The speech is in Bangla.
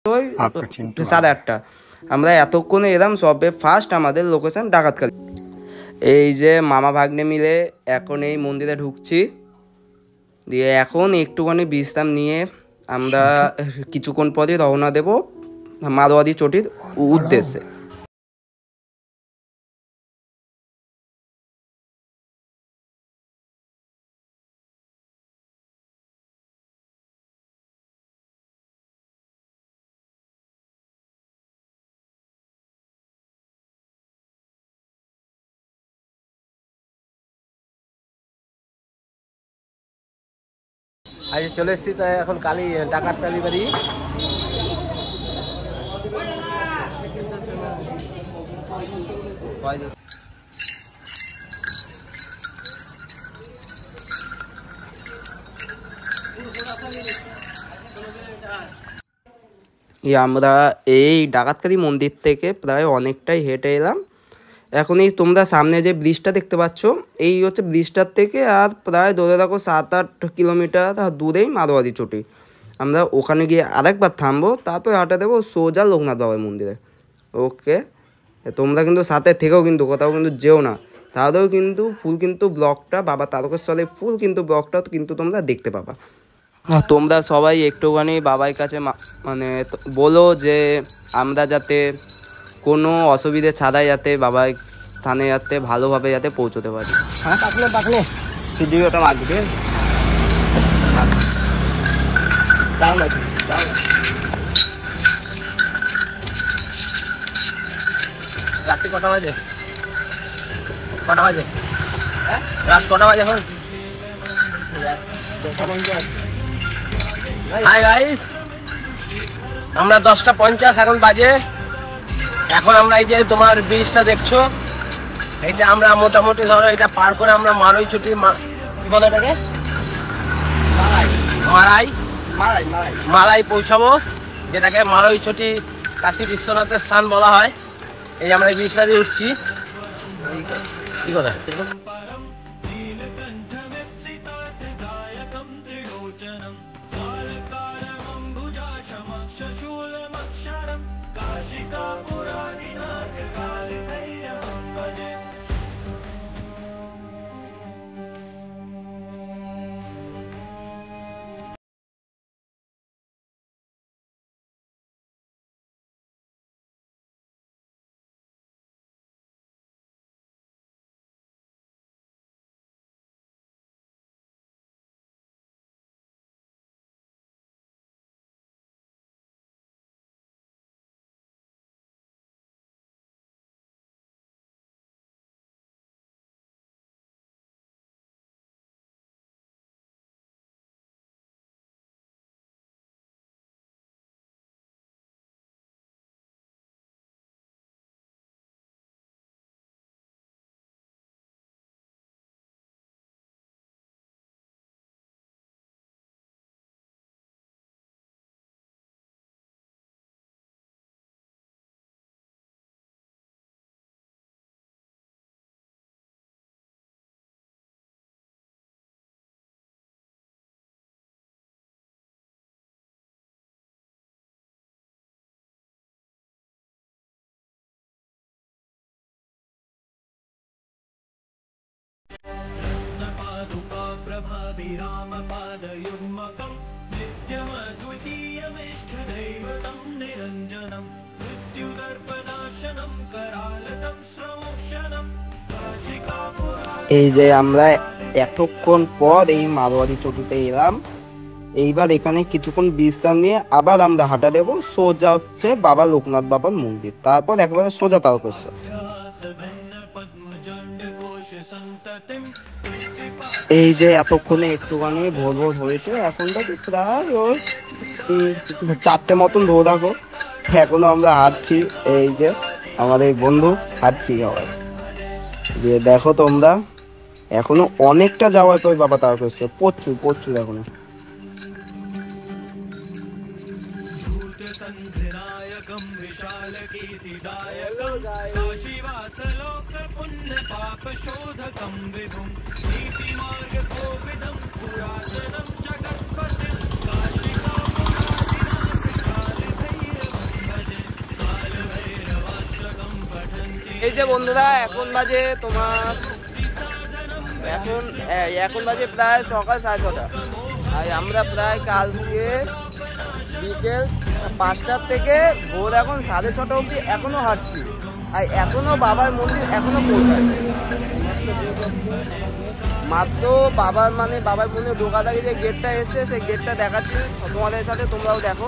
ওই 8:30 আমরা এতক্ষণে এলাম, সবে ফার্স্ট আমাদের লোকেশন ডাকাতখালী। এই যে মামা ভাগ্নে মিলে এখন এই মন্দিরে ঢুকছি, দিয়ে এখন একটুখানি বিশ্রাম নিয়ে আমরা কিছুক্ষণ পরই রওনা দেব মারোয়ারি চটির উদ্দেশ্যে। আজ চলে এসেছি, তাই এখন ডাকাতখালী বাড়ি। আমরা এই ডাকাতখালী মন্দির থেকে প্রায় অনেকটাই হেঁটে এলাম। এখন এই তোমরা সামনে যে ব্রিজটা দেখতে পাচ্ছ, এই হচ্ছে ব্রিজটার থেকে আর প্রায় ধরে রাখো 7-8 কিলোমিটার দূরেই মারোয়ারি চটি। আমরা ওখানে গিয়ে আরেকবার থামবো, তারপর হাঁটা দেবো সোজা লোকনাথ বাবার মন্দিরে। ওকে, তোমরা কিন্তু সাথে থেকেও কিন্তু কোথাও কিন্তু যেও না, তাহলেও কিন্তু ফুল কিন্তু ব্লগটা বাবা তারকেশ্বরের ফুল কিন্তু ব্লগটা কিন্তু তোমরা দেখতে পাবা। তোমরা সবাই একটুখানি বাবার কাছে মানে বলো যে আমরা যাতে কোনো অসুবিধে ছাড়াই যাতে বাবার স্থানে যাতে ভালোভাবে যাতে পৌঁছতে পারি। হ্যাঁ, পাকলে ভিডিওটা মারবে। রাত্রি কটা বাজে? রাত কটা বাজে এখন? হাই গাইস, আমরা 10:50 এখন বাজে। এখন আমরা এই যে তোমার ব্রিজটা দেখছো, এটা আমরা মোটামুটি ধরো এটা পার করে আমরা মারোই ছুটি, কি বলে এটাকে, মালাই পৌঁছাবো, যেটাকে মারোই ছুটি কাশী বিশ্বনাথের স্থান বলা হয়। এই যে আমরা এই ব্রিজটা দিয়ে উঠছি। কি কথা এই যে আমরা এতক্ষণ পর এই মারোয়ারি চটিতে এলাম, এইবার এখানে কিছুক্ষণ বিশ্রাম নিয়ে আবার আমরা হাঁটা দেবো সোজা হচ্ছে বাবা লোকনাথ বাবার মন্দির, তারপর একবারে সোজা তারকেশ্বর। এই যে এতক্ষণে একটুখানি ভোর ভোর হয়েছে, এখন তো প্রায় ওই 4টে মতন ধরে রাখো, এখনো আমরা হাঁটছি। এই যে আমাদের বন্ধু হাঁটছি আবার, দিয়ে দেখো তোমরা এখনো অনেকটা যাওয়ার পর বাবা তারকেশ্বর, প্রচুর এখনো। এই যে বন্ধুরা এখন বাজে তোমার এখন বাজে প্রায় সকাল 6:30 আর আমরা প্রায় কালকে বিকেল 5টার থেকে ভোর এখন 6:30 অবধি এখনো হাঁটছি আর এখনো বাবার মন্দির এখনো পৌঁছায় মাত্র বাবার মন্দির ঢোকার আগে যে গেটটা এসে সেই গেটটা দেখাচ্ছি তোমাদের সাথে, তোমরাও দেখো।